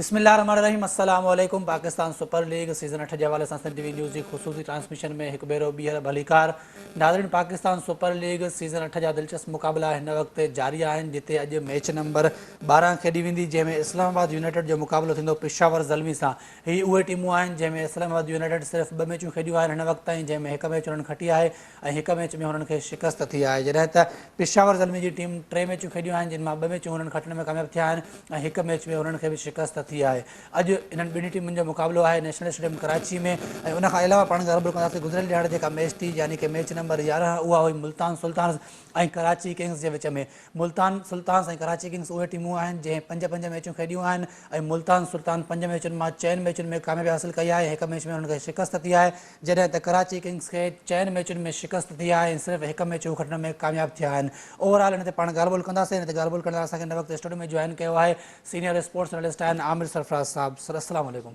बिस्मिल्लाहिर्रहमानिर्रहीम अस्सलाम वालेकुम। पाकिस्तान सुपर लीग सीज़न 8 जे हवाले सां सिंध टीवी न्यूज़ जी ख़ुसूसी ट्रांसमिशन में हिकु भेरो ॿीहर भलीकार। नाज़रीन, पाकिस्तान सुपर लीग सीज़न 8 जा दिलचस्प मुक़ाबला हिन वक़्तु जारी आहिनि, जिते अॼु मैच नंबर 12 खेॾी वेंदी, जंहिंमें इस्लामाबाद यूनाइटेड जो मुक़ाबलो थींदो पेशावर ज़ल्मी सां। हीअ उहे टीमूं आहिनि जंहिंमें इस्लामाबाद यूनाइटेड सिर्फ़ु 2 मैचूं खेॾियूं आहिनि हिन वक़्त ताईं, जंहिंमें हिकु मैच हुननि खटी आहे ऐं हिकु मैच में हुननि खे शिकस्त थी आहे, जॾहिं त पेशावर ज़ल्मी जी टीम 3 मैचूं खेॾियूं आहिनि, जिन मां 2 मैचूं हुननि खटण में कामयाबु थिया आहिनि ऐं हिकु मैच में हुननि खे बि शिकस्त थी आहे। अॼु इन्हनि ॿिन्ही टीमुनि जो मुक़ाबलो आहे नेशनल स्टेडियम कराची में, ऐं उनखां अलावा पाण ॻाल्हि कंदासीं गुज़िरियल ॾियारे जेका मैच थी, यानी कि मैच नंबर 11 उहा हुई मुल्तान सुल्तान्स ऐं कराची किंग्स जे विच में। मुल्तान सुल्तान्स ऐं कराची किंग्स उहे टीमूं आहिनि जंहिं 5 मैचूं खेॾियूं आहिनि ऐं मुल्तान सुल्तान 5 मैचुनि मां 4 मैचुनि में कामयाबी हासिल कई आहे, हिकु मैच में हुननि खे शिकस्त थी आहे, जॾहिं त कराची किंग्स खे 4 मैचुनि में शिकस्त थी आहे ऐं सिर्फ़ु हिकु मैच हू खटण में कामयाबु थिया आहिनि। ओवरऑल हिन ते पाण ॻाल्हि ॿोल कंदासीं। हिन ते ॻाल्हि ॿोल करण लाइ असांखे हिन वक़्तु स्टूडियो में जॉइन कयो आहे सीनियर स्पोर्ट्स एनालिस्ट आहिनि आमिर सरफराज साहब। सर अस्सलाम वालेकुम।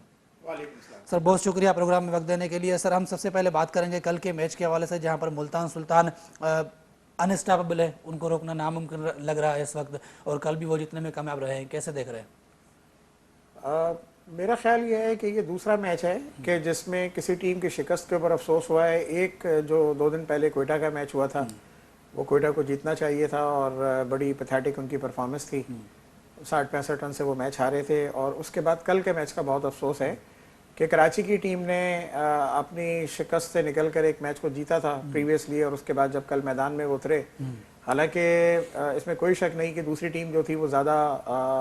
सर बहुत शुक्रिया प्रोग्राम में वक्त देने के लिए। सर हम सबसे पहले बात करेंगे कल के मैच के हवाले से, जहां पर मुल्तान सुल्तान अनस्टॉपेबल है, उनको रोकना नामुमकिन लग रहा है इस वक्त, और कल भी वो जितने में कामयाब रहे हैं, कैसे देख रहे हैं? मेरा ख्याल ये है कि ये दूसरा मैच है कि जिसमें किसी टीम की शिकस्त के ऊपर अफसोस हुआ है। एक जो 2 दिन पहले कोयटा का मैच हुआ था, वो कोयटा को जीतना चाहिए था और बड़ी पैथेटिक उनकी परफॉर्मेंस थी, 60-65 रन से वो मैच हारे थे। और उसके बाद कल के मैच का बहुत अफसोस है कि कराची की टीम ने अपनी शिकस्त से निकल कर एक मैच को जीता था प्रीवियसली, और उसके बाद जब कल मैदान में वो उतरे, हालांकि इसमें कोई शक नहीं कि दूसरी टीम जो थी वो ज़्यादा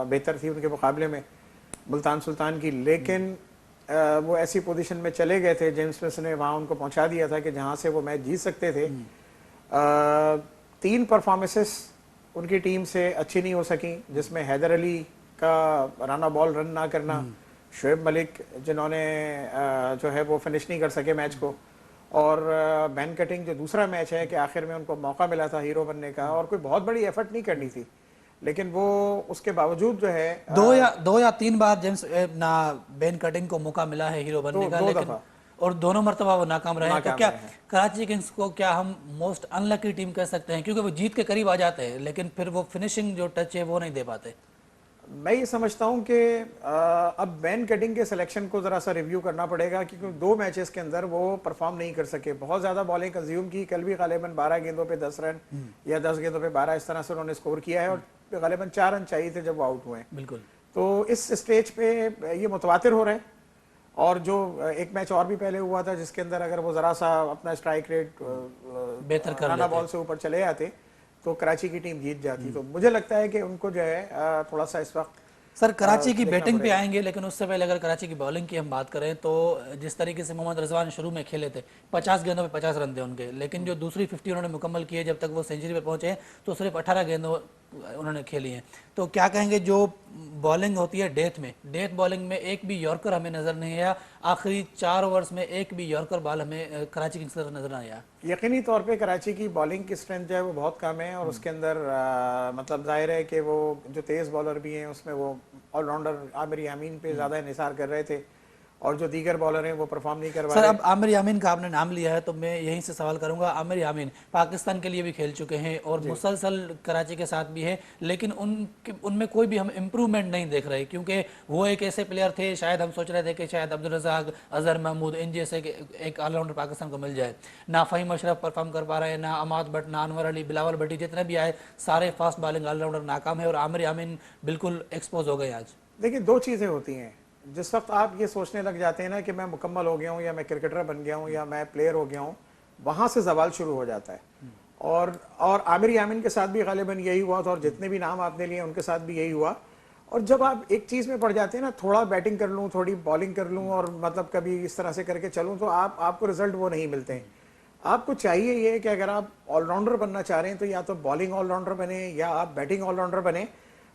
बेहतर थी उनके मुकाबले में मुल्तान सुल्तान की, लेकिन वो ऐसी पोजीशन में चले गए थे, जेम्स स्मिथ ने वहाँ उनको पहुँचा दिया था कि जहाँ से वो मैच जीत सकते थे। 3 परफॉर्मेंसेस उनकी टीम से अच्छी नहीं हो सकी, जिसमें हैदर अली का राना बॉल रन ना करना, शुएब मलिक जिन्होंने जो है वो फिनिश नहीं कर सके मैच को, और बैन कटिंग जो दूसरा मैच है कि आखिर में उनको मौका मिला था हीरो बनने का, और कोई बहुत बड़ी एफर्ट नहीं करनी थी, लेकिन वो उसके बावजूद जो है 2 या 3 बार जेम्स ना बैन कटिंग को मौका मिला है हीरो बनने का, लेकिन और दोनों मरतबा वो नाकाम रहे हैं। तो क्या कराची किंग्स को क्या हम मोस्ट अनलकी टीम कह सकते हैं, क्योंकि वो जीत के करीब आ जाते हैं लेकिन फिर वो फिनिशिंग जो टच है वो नहीं दे पाते? मैं ये समझता हूँ कि अब बैन कटिंग के सिलेक्शन को ज़रा सा रिव्यू करना पड़ेगा, क्योंकि 2 मैचेस के अंदर वो परफॉर्म नहीं कर सके, बहुत ज़्यादा बॉलिंग कंज्यूम की। कल भी गालिबन 12 गेंदों पे 10 रन या 10 गेंदों पे 12 इस तरह से उन्होंने स्कोर किया है, और गालिबन 4 रन चाहिए थे जब वो आउट हुए। बिल्कुल। तो इस स्टेज पे ये मुतवातिर हो रहे हैं, और जो एक मैच और भी पहले हुआ था जिसके अंदर अगर वो ज़रा सा अपना स्ट्राइक रेट बेहतर कर राना बॉल से ऊपर चले आते तो कराची की टीम जीत जाती। तो मुझे लगता है कि उनको जो है थोड़ा सा इस वक्त सर कराची की बैटिंग पे आएंगे, लेकिन उससे पहले अगर कराची की बॉलिंग की हम बात करें तो जिस तरीके से मोहम्मद रिजवान शुरू में खेले थे, 50 गेंदों पे 50 रन थे उनके, लेकिन जो दूसरी 50 उन्होंने मुकम्मल की है, जब तक वो सेंचुरी पे पहुंचे तो सिर्फ 18 गेंदों उन्होंने खेली हैं। तो क्या कहेंगे, जो बॉलिंग होती है डेथ बॉलिंग में एक भी यॉर्कर हमें नज़र नहीं आया, आखिरी 4 ओवर्स में एक भी यॉर्कर बॉल हमें कराची किंग्स तरफ नज़र नहीं आया। यकीनी तौर पे कराची की बॉलिंग की स्ट्रेंथ जो है वो बहुत कम है, और उसके अंदर मतलब जाहिर है कि वो जो तेज़ बॉलर भी हैं उसमें वो ऑलराउंडर आमिर यामीन पे ज़्यादा इंहिसार कर रहे थे, और जो दीगर बॉलर हैं वो परफॉर्म नहीं करवा रहे। सर अब आमिर यामीन का आपने नाम लिया है तो मैं यहीं से सवाल करूंगा। आमिर यामीन पाकिस्तान के लिए भी खेल चुके हैं और मुसलसल कराची के साथ भी है, लेकिन उनमें कोई भी हम इम्प्रूवमेंट नहीं देख रहे, क्योंकि वो एक ऐसे प्लेयर थे, शायद हम सोच रहे थे कि शायद अब्दुल रज़ाक, अजहर महमूद, इन जैसे एक ऑलराउंडर पाकिस्तान को मिल जाए। ना फ़हीम अशरफ परफॉर्म कर पा रहे हैं, ना अमाद भट्ट, ना अनवर अली, बिलावल भट्टी, जितने भी आए सारे फास्ट बॉलिंग ऑलराउंडर नाकाम है, और आमिर यामीन बिल्कुल एक्सपोज हो गए आज। देखिए 2 चीज़ें होती हैं, जिस वक्त आप ये सोचने लग जाते हैं ना कि मैं मुकम्मल हो गया हूँ, या मैं क्रिकेटर बन गया हूँ, या मैं प्लेयर हो गया हूँ, वहाँ से सवाल शुरू हो जाता है। और आमिर यामीन के साथ भी गालिबन यही हुआ था, और जितने भी नाम आपने लिए उनके साथ भी यही हुआ। और जब आप एक चीज़ में पड़ जाते हैं ना, थोड़ा बैटिंग कर लूँ, थोड़ी बॉलिंग कर लूँ, और मतलब कभी इस तरह से करके चलूँ, तो आपको रिजल्ट वो नहीं मिलते हैं। आपको चाहिए ये कि अगर आप ऑलराउंडर बनना चाह रहे हैं तो या तो बॉलिंग ऑलराउंडर बने या आप बैटिंग ऑलराउंडर बने,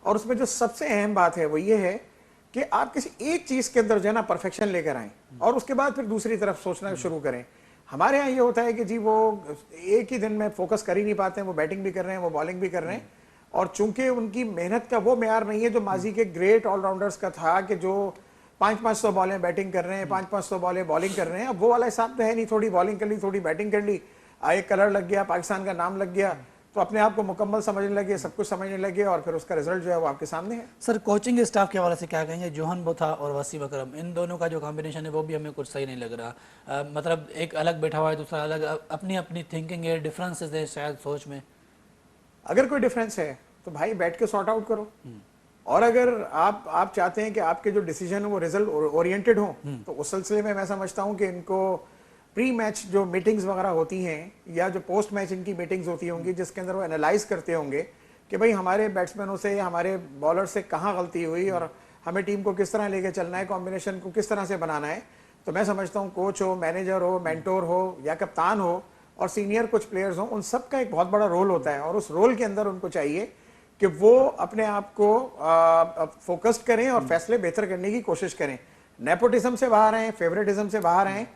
और उसमें जो सबसे अहम बात है वो ये है कि आप किसी एक चीज़ के अंदर जो है ना परफेक्शन लेकर आएँ, और उसके बाद फिर दूसरी तरफ सोचना शुरू करें। हमारे यहाँ ये होता है कि जी वो एक ही दिन में फोकस कर ही नहीं पाते हैं, वो बैटिंग भी कर रहे हैं, वो बॉलिंग भी कर रहे हैं, और चूंकि उनकी मेहनत का वो मेयार नहीं है जो माजी के ग्रेट ऑलराउंडर्स का था कि जो 500-500 बॉलें बैटिंग कर रहे हैं, 500-500 बॉलें बॉलिंग कर रहे हैं। अब वो वाला हिसाब तो है नहीं, थोड़ी बॉलिंग कर ली, थोड़ी बैटिंग कर ली, एक कलर लग गया, पाकिस्तान का नाम लग गया, तो अपने आप को मुकम्मल समझने लगे, सब कुछ समझने लगे और फिर उसका रिजल्ट जो है वो आपके सामने है। सर कोचिंग स्टाफ के हवाले से क्या कहेंगे? जोहन बोथा और वसीम अकरम, इन दोनों का जो कॉम्बिनेशन है वो भी हमें कुछ सही नहीं लग रहा। मतलब एक अलग बैठा हुआ है, दूसरा अलग, अपनी अपनी थिंकिंग है, डिफरेंसेस है शायद सोच में। अगर कोई डिफरेंस है तो भाई बैठ के सॉर्ट आउट करो। और अगर आप चाहते हैं कि आपके जो डिसीजन है वो रिजल्ट ओरिएंटेड हो, तो उस सिलसिले में मैं समझता हूं कि इनको प्री मैच जो मीटिंग्स वगैरह होती हैं या जो पोस्ट मैच इनकी मीटिंग्स होती होंगी, जिसके अंदर वो एनालाइज करते होंगे कि भाई हमारे बैट्समैनों से, हमारे बॉलर से कहाँ गलती हुई और हमें टीम को किस तरह लेके चलना है, कॉम्बिनेशन को किस तरह से बनाना है। तो मैं समझता हूँ कोच हो, मैनेजर हो, मेंटोर हो या कप्तान हो और सीनियर कुछ प्लेयर्स हो, उन सब का एक बहुत बड़ा रोल होता है और उस रोल के अंदर उनको चाहिए कि वो अपने आप को फोकस्ड करें और फैसले बेहतर करने की कोशिश करें। नेपोटिज्म से बाहर आए, फेवरेटिज्म से बाहर आए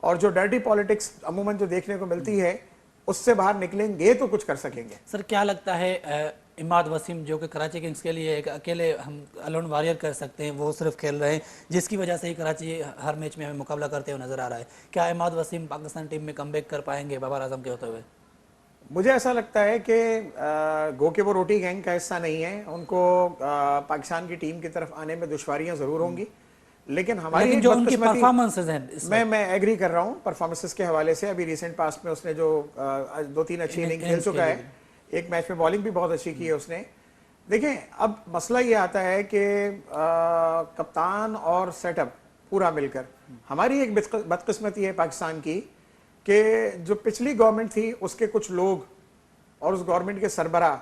और जो डर्टी पॉलिटिक्स अमूमन जो देखने को मिलती है उससे बाहर निकलेंगे तो कुछ कर सकेंगे। सर क्या लगता है इमाद वसीम जो कि कराची किंग्स के लिए एक अकेले हम अलोन वॉरियर कर सकते हैं, वो सिर्फ खेल रहे हैं, जिसकी वजह से ही कराची हर मैच में हमें मुकाबला करते हुए नजर आ रहा है। क्या इमाद वसीम पाकिस्तान टीम में कमबैक कर पाएंगे बाबर आजम के होते हुए? मुझे ऐसा लगता है कि गो के वो रोटी गैंग का हिस्सा नहीं है, उनको पाकिस्तान की टीम की तरफ आने में दुश्वारियां जरूर होंगी, लेकिन हमारी लेकिन एक जो उनकी बदकिस्मती, परफॉर्मेंसेज हैं इस मैं एग्री कर रहा हूँ परफॉर्मेंसेस के हवाले से। अभी रिसेंट पास्ट में उसने जो 2-3 अच्छी इनिंग खेल चुका है, एक मैच में बॉलिंग भी बहुत अच्छी की है उसने। देखें, अब मसला ये आता है कि कप्तान और सेटअप पूरा मिलकर, हमारी एक बदकिस्मती है पाकिस्तान की कि जो पिछली गवर्नमेंट थी उसके कुछ लोग और उस गवर्नमेंट के सरबरा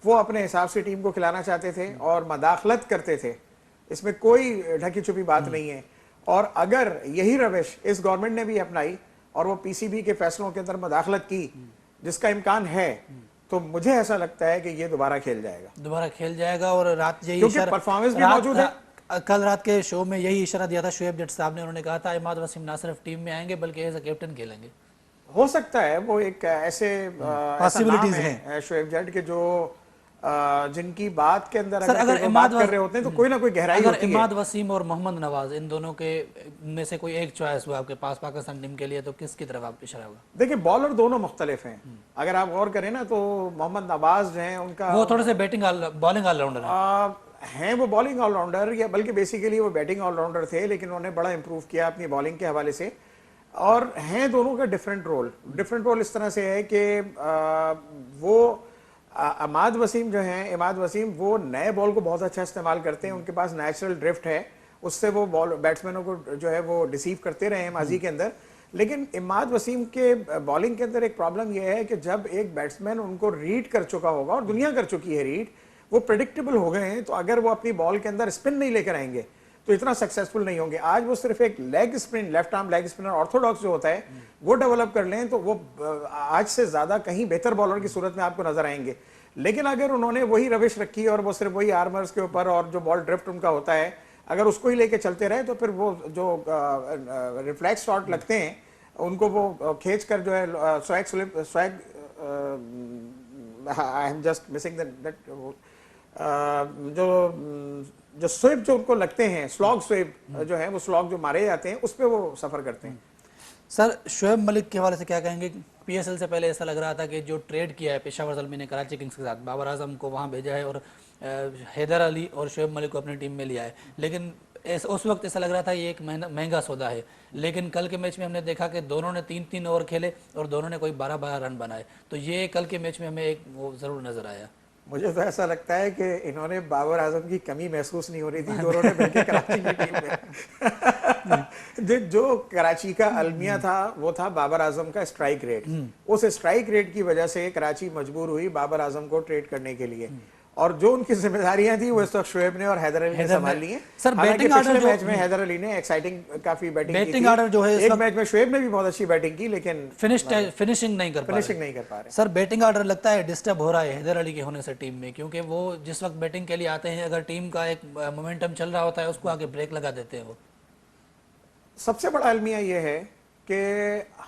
वो अपने हिसाब से टीम को खिलाना चाहते थे और मदाखलत करते थे। इसमें कोई ढकी छुपी बात नहीं है। और अगर यही रविश इस गवर्नमेंट ने भी अपनाई और वो पीसीबी के फैसलों के अंदर मदाखलत की, जिसका इम्कान है, तो मुझे ऐसा लगता है कि ये दोबारा खेल जाएगा। और रात यही क्योंकि परफॉर्मेंस भी मौजूद है। कल रात के शो में यही इशारा दिया था शोएब जट साहब ने। उन्होंने कहा था इमाद वसीम ना सिर्फ टीम में आएंगे बल्कि एज अ कैप्टन खेलेंगे। हो सकता है वो एक ऐसा नाम है शोएब जट के जो जिनकी बात के अंदर अगर बात कर रहे होते हैं तो कोई ना कोई गहराई होती है। इमाद वसीम और मोहम्मद नवाज, इन दोनों के में से कोई एक चॉइस हुआ आपके पास पाकिस्तान टीम के लिए, तो किसकी तरफ आप इशारा होगा? देखिए, बॉलर दोनों मुख्तलिफ हैं। अगर आप गौर करें ना तो मोहम्मद नवाज जो है उनका वो थोड़े से बॉलिंग ऑलराउंडर हैं। वो बॉलिंग ऑलराउंडर या बल्कि बेसिकली वो बैटिंग ऑलराउंडर थे, लेकिन उन्होंने बड़ा इंप्रूव किया अपनी बॉलिंग के हवाले से। और हैं दोनों का डिफरेंट रोल इस तरह से है कि वो इमाद वसीम वो नए बॉल को बहुत अच्छा इस्तेमाल करते हैं, उनके पास नेचुरल ड्रिफ्ट है, उससे वो बॉल बैट्समैनों को जो है वो डिसीव करते रहे हैं माजी के अंदर। लेकिन इमाद वसीम के बॉलिंग के अंदर एक प्रॉब्लम यह है कि जब एक बैट्समैन उनको रीड कर चुका होगा, और दुनिया कर चुकी है रीड, वो प्रेडिक्टेबल हो गए हैं, तो अगर वो अपनी बॉल के अंदर स्पिन नहीं लेकर आएंगे तो इतना सक्सेसफुल नहीं होंगे। आज वो सिर्फ एक leg spin, left arm leg spinner Orthodox जो होता है वो डेवलप कर लें तो वो आज से ज्यादा कहीं बेहतर बॉलर की सूरत में आपको नजर आएंगे। लेकिन अगर उन्होंने वही रविश रखी और वो सिर्फ वही आर्मर्स के ऊपर और जो बॉल ड्रिफ्ट उनका होता है, अगर उसको ही लेके चलते रहे, तो फिर वो जो रिफ्लेक्स शॉट लगते हैं उनको वो खींच कर जो है swag I am just missing that जो स्विप जो उनको लगते हैं, स्लॉग स्विप जो है, वो स्लॉग जो मारे जाते हैं उस पर वो सफर करते हैं। सर शोएब मलिक के हवाले से क्या कहेंगे? पीएसएल से पहले ऐसा लग रहा था कि जो ट्रेड किया है पेशावर ज़ल्मी ने कराची किंग्स के साथ, बाबर आजम को वहां भेजा है और हैदर अली और शोएब मलिक को अपनी टीम में लिया है, लेकिन उस वक्त ऐसा लग रहा था ये एक महंगा सौदा है। लेकिन कल के मैच में हमने देखा कि दोनों ने 3-3 ओवर खेले और दोनों ने कोई 12-12 रन बनाए, तो ये कल के मैच में हमें एक वो जरूर नजर आया। मुझे तो ऐसा लगता है कि इन्होंने बाबर आजम की कमी महसूस नहीं हो रही थी दोनों ने मिलकर कराची की टीम में। जो कराची का अलमिया था वो था बाबर आजम का स्ट्राइक रेट। उस स्ट्राइक रेट की वजह से कराची मजबूर हुई बाबर आजम को ट्रेड करने के लिए, और जो उनकी जिम्मेदारियां थी वो इस वक्त शोएब ने और हैदर अली ने संभाल ली हैं। सर बैटिंग ऑर्डर मैच में हैदर अली ने एक्साइटिंग काफी बैटिंग की ऑर्डर जो है, एक मैच में शोएब ने भी बहुत अच्छी बैटिंग की, लेकिन फिनिशिंग नहीं कर पा रहे। सर बैटिंग ऑर्डर लगता है डिस्टर्ब हो रहा है हैदर अली के होने से टीम में, क्योंकि वो जिस वक्त बैटिंग के लिए आते हैं, अगर टीम का एक मोमेंटम चल रहा होता है उसको आगे ब्रेक लगा देते हैं वो। सबसे बड़ा अलमिया ये है कि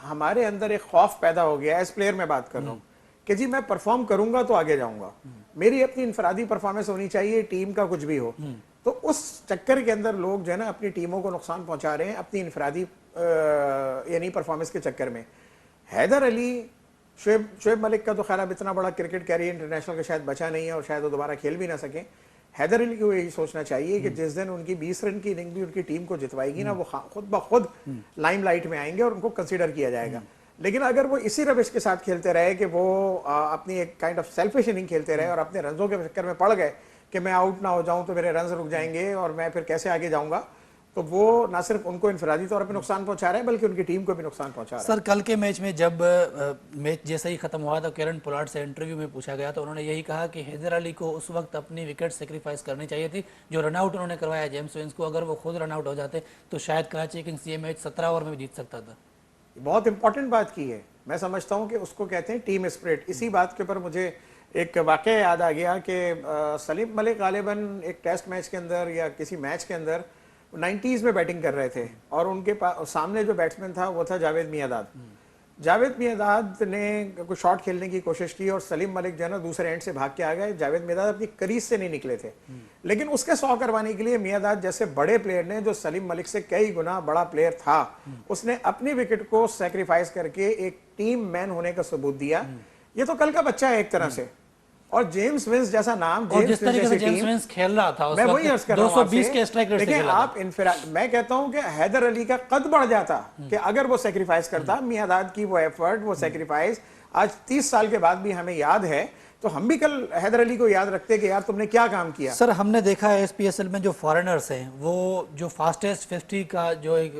हमारे अंदर एक खौफ पैदा हो गया है, एज प्लेयर में बात कर रहा हूँ, कि जी मैं परफॉर्म करूंगा तो आगे जाऊंगा, मेरी अपनी इनफरादी परफॉर्मेंस होनी चाहिए, टीम का कुछ भी हो। तो उस चक्कर के अंदर लोग जो है ना अपनी टीमों को नुकसान पहुंचा रहे हैं अपनी इनफरादी यानी परफॉर्मेंस के चक्कर में। हैदर अली, शुएब मलिक का तो खैर अब इतना बड़ा क्रिकेट कैरियर इंटरनेशनल का शायद बचा नहीं है और शायद वो दोबारा खेल भी ना सके। हैदर अली को यही सोचना चाहिए कि जिस दिन उनकी 20 रन की इनिंग भी उनकी टीम को जितवाएगी ना, वो खुद ब खुद लाइमलाइट में आएंगे और उनको कंसीडर किया जाएगा। लेकिन अगर वो इसी रविश के साथ खेलते रहे कि वो अपनी एक काइंड ऑफ सेल्फिश इनिंग खेलते रहे और अपने रनों के चक्कर में पड़ गए कि मैं आउट ना हो जाऊं तो मेरे रन रुक जाएंगे और मैं फिर कैसे आगे जाऊंगा, तो वो ना सिर्फ उनको इनफरादी तौर पर नुकसान पहुंचा रहे हैं बल्कि उनकी टीम को भी नुकसान पहुंचा रहा है। सर, कल के मैच में जब मैच जैसे ही खत्म हुआ तो केरन पोलार्ड से इंटरव्यू में पूछा गया तो उन्होंने यही कहा कि हैदर अली को उस वक्त अपनी विकेट सेक्रीफाइस करनी चाहिए थी। जो रनआउट उन्होंने करवाया जेम्स विंस को, अगर वो खुद रनआउट हो जाते तो शायद कराची किंग्स ये मैच 17 ओवर में भी जीत सकता था। बहुत इंपॉर्टेंट बात की है। मैं समझता हूं कि उसको कहते हैं टीम स्पिरिट। इसी बात के ऊपर मुझे एक वाकया याद आ गया कि सलीम मलिक गालिबन एक टेस्ट मैच के अंदर या किसी मैच के अंदर 90s में बैटिंग कर रहे थे और उनके सामने जो बैट्समैन था वो था जावेद मियांदाद। जावेद मियांदाद ने कुछ शॉट खेलने की कोशिश की और सलीम मलिक जो है ना दूसरे एंड से भाग के आ गए। जावेद मियांदाद अपनी क्रीज से नहीं निकले थे, लेकिन उसके 100 करवाने के लिए मियांदाद जैसे बड़े प्लेयर ने, जो सलीम मलिक से कई गुना बड़ा प्लेयर था, उसने अपनी विकेट को सेक्रीफाइस करके एक टीम मैन होने का सबूत दिया। ये तो कल का बच्चा है एक तरह से। और जेम्स विंस जैसा नाम, और जिस तरीके से जेम्स विंस खेल रहा था उस मैं वही वक्त अर्ज कर रहा हूं 220 के स्ट्राइक रेट से खेला आप मैं कहता हूं कि हैदर अली का कद बढ़ जाता कि अगर वो सेक्रीफाइस करता। मियांदाद की वो एफर्ट, वो सेक्रीफाइस आज 30 साल के बाद भी हमें याद है, तो हम भी कल हैदर अली को याद रखते कि यार तुमने क्या काम किया। सर, हमने देखा है एसपीएसएल में जो फॉरेनर्स हैं वो जो फास्टेस्ट 50 का जो एक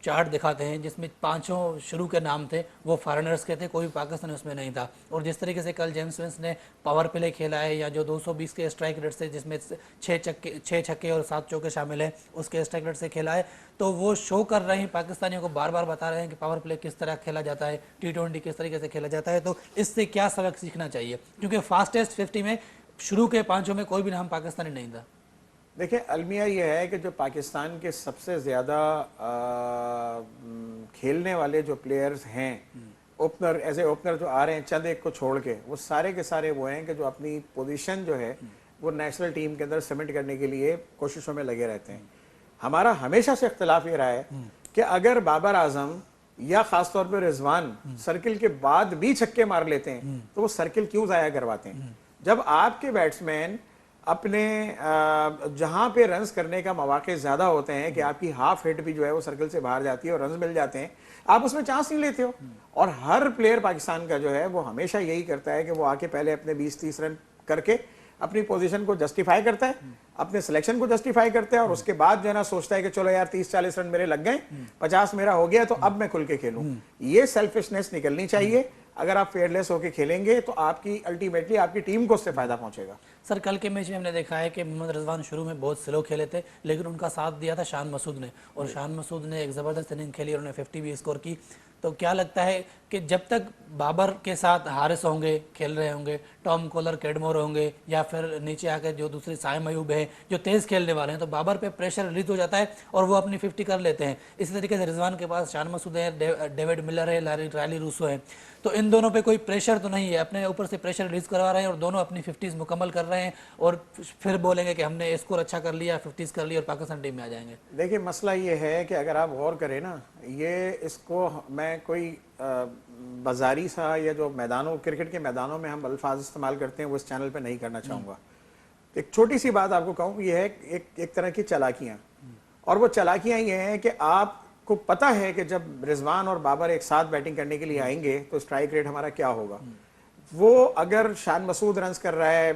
चार्ट दिखाते हैं जिसमें 5 शुरू के नाम थे वो फॉरेनर्स के थे, कोई पाकिस्तानी उसमें नहीं था। और जिस तरीके से कल जेम्स विंस ने पावर प्ले खेला है या जो 220 के स्ट्राइक रेट से, जिसमें 6 छक्के और 7 चौके शामिल हैं, उसके स्ट्राइक रेट से खेला है, तो वो शो कर रहे हैं, पाकिस्तानियों को बार बार बता रहे हैं कि पावर प्ले किस तरह खेला जाता है, T20 किस तरीके से खेला जाता है। तो इससे क्या सबक सीखना चाहिए, क्योंकि फास्टेस्ट 50 में शुरू के 5 में कोई भी नाम पाकिस्तानी नहीं था। देखिए, अलमिया ये है कि जो पाकिस्तान के सबसे ज़्यादा खेलने वाले जो प्लेयर्स हैं, ओपनर, एज ए ओपनर जो आ रहे हैं चंद एक को छोड़ के, वो सारे के सारे वो हैं कि जो अपनी पोजीशन जो है वो नेशनल टीम के अंदर सीमेंट करने के लिए कोशिशों में लगे रहते हैं। हमारा हमेशा से इख्तिलाफ ये रहा है कि अगर बाबर आजम या खासतौर पर रिजवान सर्किल के बाद भी छक्के मार लेते हैं तो वो सर्किल क्यों ज़ाया करवाते हैं? जब आपके बैट्समैन अपने जहां पे रन्स करने का मौके ज्यादा होते हैं कि आपकी हाफ हिट भी जो है वो सर्कल से बाहर जाती है और रन्स मिल जाते हैं, आप उसमें चांस नहीं लेते हो। और हर प्लेयर पाकिस्तान का जो है वो हमेशा यही करता है कि वो आके पहले अपने 20-30 रन करके अपनी पोजीशन को जस्टिफाई करता है, अपने सिलेक्शन को जस्टिफाई करता है और उसके बाद जो है ना सोचता है कि चलो यार 30-40 रन मेरे लग गए, 50 मेरा हो गया, तो अब मैं खुल के खेलूं। ये सेल्फिशनेस निकलनी चाहिए। अगर आप फेयरलेस होकर खेलेंगे तो आपकी अल्टीमेटली आपकी टीम को उससे फायदा पहुंचेगा। सर, कल के मैच में हमने देखा है कि मोहम्मद रिजवान शुरू में बहुत स्लो खेले थे, लेकिन उनका साथ दिया था शान मसूद ने, और शान मसूद ने एक ज़बरदस्त इनिंग खेली और उन्होंने 50 भी स्कोर की। तो क्या लगता है कि जब तक बाबर के साथ हारिस होंगे, खेल रहे होंगे, टॉम कोलर, कैडमोर होंगे, या फिर नीचे आकर जो दूसरे साइम अयूब हैं जो तेज़ खेलने वाले हैं, तो बाबर पे प्रेशर रिलीज हो जाता है और वो अपनी 50 कर लेते हैं। इसी तरीके से रिजवान के पास शान मसूद है, डेविड मिलर है, रायली रूसो है, तो इन दोनों पे कोई प्रेशर तो नहीं है, अपने ऊपर से प्रेशर रिलीज करवा रहे हैं और दोनों अपनी 50s मुकम्मल कर रहे हैं और फिर बोलेंगे कि हमने स्कोर अच्छा कर लिया, 50s कर ली और पाकिस्तान टीम में आ जाएंगे। देखिए, मसला ये है कि अगर आप गौर करें ना, ये इसको मैं कोई बाजारी सा या जो मैदानों, क्रिकेट के मैदानों में हम अल्फाज इस्तेमाल करते हैं वो इस चैनल पे नहीं करना चाहूँगा। एक छोटी सी बात आपको कहूँ, ये है एक तरह की चालाकियाँ, और वो चालाकियाँ ये हैं कि आपको पता है कि जब रिजवान और बाबर एक साथ बैटिंग करने के लिए आएंगे तो स्ट्राइक रेट हमारा क्या होगा। वो अगर शान मसूद रन्स कर रहा है,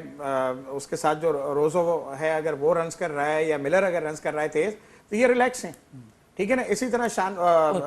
उसके साथ जो रोजो है अगर वो रन्स कर रहा है, या मिलर अगर रन्स कर रहा है तेज, तो ये रिलैक्स हैं, ठीक है ना। इसी तरह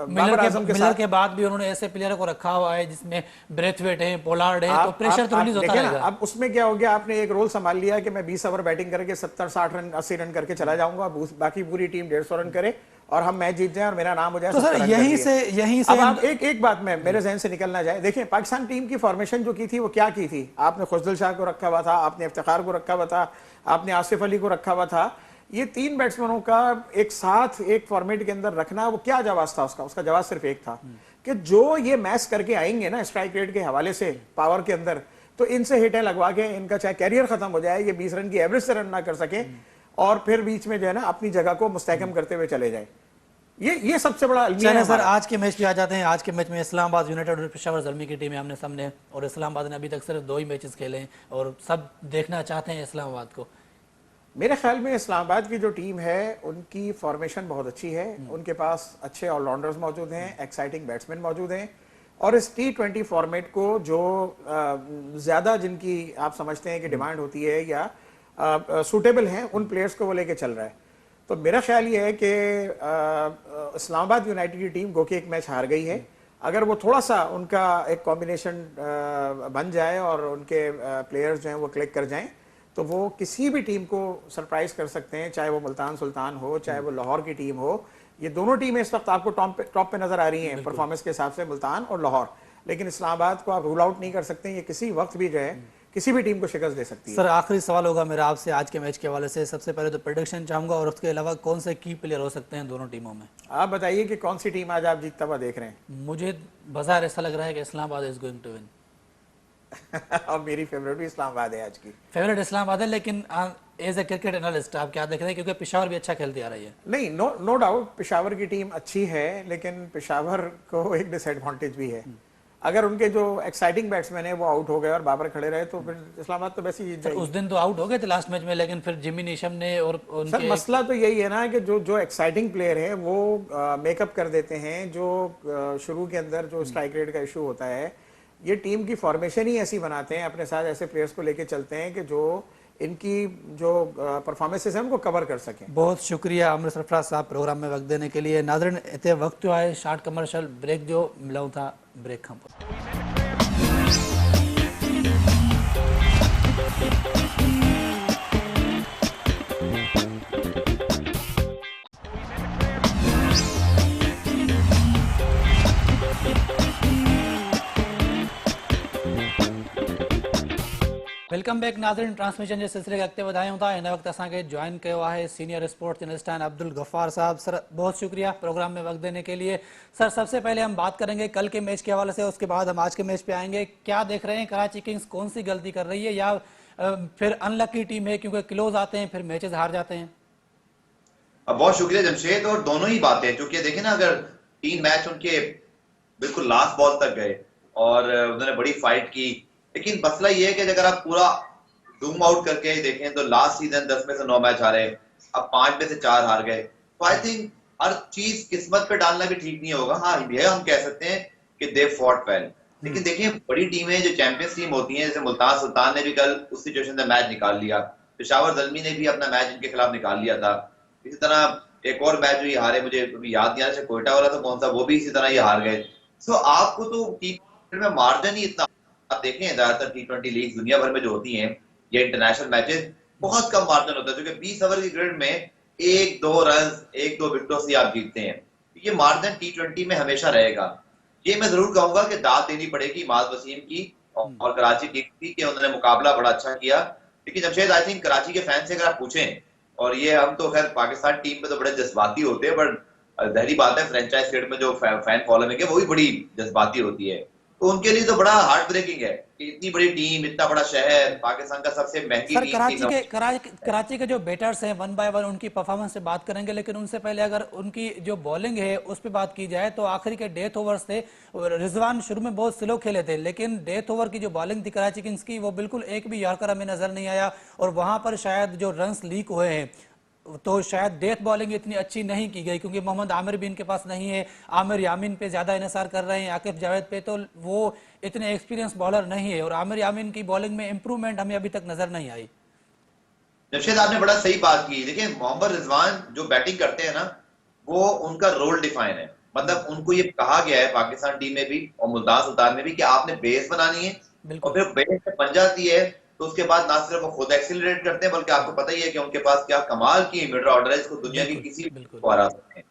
बाबर आजम के साथ के बाद भी उन्होंने ऐसे प्लेयर को रखा हुआ है जिसमें ब्रेथवेट है, पोलार्ड है, तो प्रेशर तो रिलीज होता रहेगा। अब उसमें क्या हो गया, आपने एक रोल संभाल लिया कि मैं 20 ओवर बैटिंग करके 70-60 रन 80 रन करके चला जाऊंगा, बाकी पूरी टीम 150 रन करे और हम मैच जीत जाए और मेरा नाम हो जाए। तो सर यहीं से अब आप एक बात में मेरे जहन से निकल ना जाए। देखिए, पाकिस्तान टीम की फॉर्मेशन जो की थी वो क्या की थी, आपने खुशदिल शाह को रखा हुआ था, आपने इफ्तिखार को रखा हुआ था, आपने आसिफ अली को रखा हुआ था। ये 3 बैट्समैनों का एक साथ एक फॉर्मेट के अंदर रखना, वो क्या जवाब था उसका जवाब सिर्फ एक था कि जो ये मैच करके आएंगे ना स्ट्राइक रेट के हवाले से पावर के अंदर, तो इनसे हिटें लगवा के इनका चाहे कैरियर खत्म हो जाए, ये 20 रन की एवरेज से रन ना कर सके और फिर बीच में जो है ना अपनी जगह को मुस्तहकम करते हुए चले जाए। ये सबसे बड़ा अलमिया चलिए है सर, हमारा। आज के मैच पे आ जाते हैं। आज के मैच में इस्लामाबाद यूनाइटेड और पेशावर ज़ल्मी की टीमें आमने सामने, और इस्लामाबाद ने अभी तक सिर्फ 2 ही मैचेस खेले हैं और सब देखना चाहते हैं इस्लामाबाद को। मेरे ख्याल में इस्लामाबाद की जो टीम है उनकी फॉर्मेशन बहुत अच्छी है, उनके पास अच्छे ऑलराउंडर्स मौजूद हैं, एक्साइटिंग बैट्समैन मौजूद हैं, और इस T20 फॉर्मेट को जो ज़्यादा जिनकी आप समझते हैं कि डिमांड होती है या सूटेबल हैं, उन प्लेयर्स को वो लेके चल रहा है। तो मेरा ख्याल ये है कि इस्लामाबाद यूनाइटेड की टीम गो के एक मैच हार गई है, अगर वो थोड़ा सा उनका एक कॉम्बिनेशन बन जाए और उनके प्लेयर्स जो हैं वो क्लिक कर जाएं, तो वो किसी भी टीम को सरप्राइज कर सकते हैं, चाहे वो मुल्तान सुल्तान हो, चाहे वो लाहौर की टीम हो। ये दोनों टीमें इस वक्त आपको टॉप पे नजर आ रही हैं परफॉर्मेंस के हिसाब से, मुल्तान और लाहौर, लेकिन इस्लामाबाद को आप रूल आउट नहीं कर सकते। ये किसी वक्त भी जो है किसी भी टीम को शिकस्त दे सकती है। सर, आखिरी सवाल होगा मेरा आपसे आज के मैच के हवाले से। सबसे पहले तो प्रेडिक्शन चाहूंगा, और उसके अलावा कौन से की प्लेयर हो सकते हैं दोनों टीमों में? आप बताइए कि कौन सी टीम आज आप जीतता हुआ देख रहे हैं? मुझे बाजार ऐसा लग रहा है कि Islamabad is going to win. और मेरी फेवरेट भी इस्लामाबाद है आज की। फेवरेट इस्लामाबाद है, लेकिन एज ए क्रिकेट एनालिस्ट आप क्या देख रहे हैं, क्योंकि पेशावर भी अच्छा खेलती आ रही है? नहीं, नो डाउट पेशावर की टीम अच्छी है, लेकिन पेशावर को एक डिसएडवांटेज भी है। अगर उनके जो एक्साइटिंग बैट्समैन है वो आउट हो गए और बाबर खड़े रहे तो फिर इस्लामाबाद तो वैसे ही जीत जाएगी। उस दिन तो आउट हो गए थे लास्ट मैच में, लेकिन फिर जिमी नीशम ने और सर उनके मसला तो यही है ना कि जो एक्साइटिंग प्लेयर है वो मेकअप कर देते हैं, जो शुरू के अंदर जो स्ट्राइक रेट का इशू होता है, ये टीम की फॉर्मेशन ही ऐसी बनाते हैं, अपने साथ ऐसे प्लेयर्स को लेके चलते हैं कि जो इनकी जो परफॉर्मेंसेस हैं उनको कवर कर सकें। बहुत शुक्रिया आमिर सरफराज साहब प्रोग्राम में वक्त देने के लिए। नाज़रीन, इतने वक्त जो है शार्ट कमर्शियल ब्रेक जो मिलाऊं था ब्रेक खां वेलकम बैक। नाज़रीन, ट्रांसमिशन जे सिलसिले खे अॻिते वधायूं था। हिन वक़्तु असांखे जॉइन कयो आहे सीनियर स्पोर्ट्स जर्नलिस्ट आहिनि अब्दुल गफ्फार साहब। सर, बहुत शुक्रिया प्रोग्राम में वक्त देने के लिए। सर, सबसे पहले हम बात करेंगे कल के मैच के हवाले से, उसके बाद हम आज के मैच पे आएंगे। क्या देख रहे हैं, कराची किंग्स कौन सी गलती कर रही है, या फिर अनलकी टीम है क्योंकि क्लोज आते हैं फिर मैचेस हार जाते हैं? बहुत शुक्रिया जमशेद, और दोनों ही बातें, क्योंकि देखें ना, अगर 3 मैच उनके बिल्कुल लास्ट बॉल तक गए और उन्होंने बड़ी फाइट की, लेकिन मसला ये है कि अगर आप पूरा जूम आउट करके देखें तो लास्ट सीजन 10 में से 9 मैच हारे, अब 5 में से 4 हार गए। तो आई थिंक हर चीज किस्मत पे डालना भी ठीक नहीं होगा। हाँ, ये हम कह सकते हैं कि दे फॉट वेल, लेकिन देखिए बड़ी टीमें जो चैंपियंस टीम होती हैं, जैसे मुल्तान सुल्तान ने भी कल उस सिचुएशन से मैच निकाल लिया, पेशावर ज़ल्मी ने भी अपना मैच इनके खिलाफ निकाल लिया था। इसी तरह एक और मैच जो ये हारे, मुझे अभी याद नहीं आ रहा कोयटा वाला तो कौन सा, वो भी इसी तरह ये हार गए। सो आपको तो टी20 में मार्जिन ही इतना, आप देखें ज्यादातर T20 लीग दुनिया भर में जो होती हैं ये इंटरनेशनल मैचेस, बहुत कम मार्जिन होता है, क्योंकि 20 ओवर की ग्रिड में 1-2 रन 1-2 विकेटों से आप जीतते हैं। ये मार्जिन T20 में हमेशा रहेगा। ये मैं जरूर कहूंगा कि दाद देनी पड़ेगी माज वसीम की और कराची टीम की कि उन्होंने मुकाबला बड़ा अच्छा किया। लेकिन जमशेद, आई थिंक कराची के फैन से अगर आप पूछें, और ये हम तो खैर पाकिस्तान टीम में तो बड़े जज्बाती होते हैं, बट जहरी बात है फ्रेंचाइज क्रिकेट में जो फैन फॉलोइंग है वो भी बड़ी जज्बाती होती है। तो उनके लिए तो बड़ा हार्ट ब्रेकिंग है कि इतनी बड़ी टीम, इतना बड़ा शहर, पाकिस्तान का सबसे महंगी सर, टीम। कराची के जो बैटर्स हैं 1 बाय 1 उनकी परफॉर्मेंस से बात करेंगे, लेकिन उनसे पहले अगर उनकी जो बॉलिंग है उस पर बात की जाए तो आखिरी के डेथ ओवर्स थे, रिजवान शुरू में बहुत स्लो खेले थे, लेकिन डेथ ओवर की जो बॉलिंग थी कराची किंग्स की, वो बिल्कुल एक भी यॉर्कर हमें नजर नहीं आया, और वहां पर शायद जो रन्स लीक हुए हैं तो शायद डेथ बॉलिंग इतनी अच्छी नहीं की गई, क्योंकि मोहम्मद आमिर भी इनके पास नहीं है, आमिर यामीन पे ज्यादा इन्हिसार कर रहे हैं, आकिफ जावेद पे, तो वो इतने एक्सपीरियंस बॉलर नहीं है, और आमिर यामीन की बॉलिंग में इंप्रूवमेंट हमें अभी तक नजर नहीं आई। जमशेद, आपने बड़ा सही बात की। देखिए मोहम्मद रिजवान जो बैटिंग करते हैं ना, वो उनका रोल डिफाइन है, मतलब उनको ये कहा गया है पाकिस्तान टीम में भी और मुल्तान सुल्तान में भी कि आपने बेस बनानी है, और फिर बेस में बन जाती है तो उसके बाद ना सिर्फ वो खुद एक्सीलरेट करते हैं, बल्कि आपको पता ही है कि उनके पास क्या कमाल की मिडल ऑर्डर है, इसको दुनिया की किसी को हरा सकते हैं।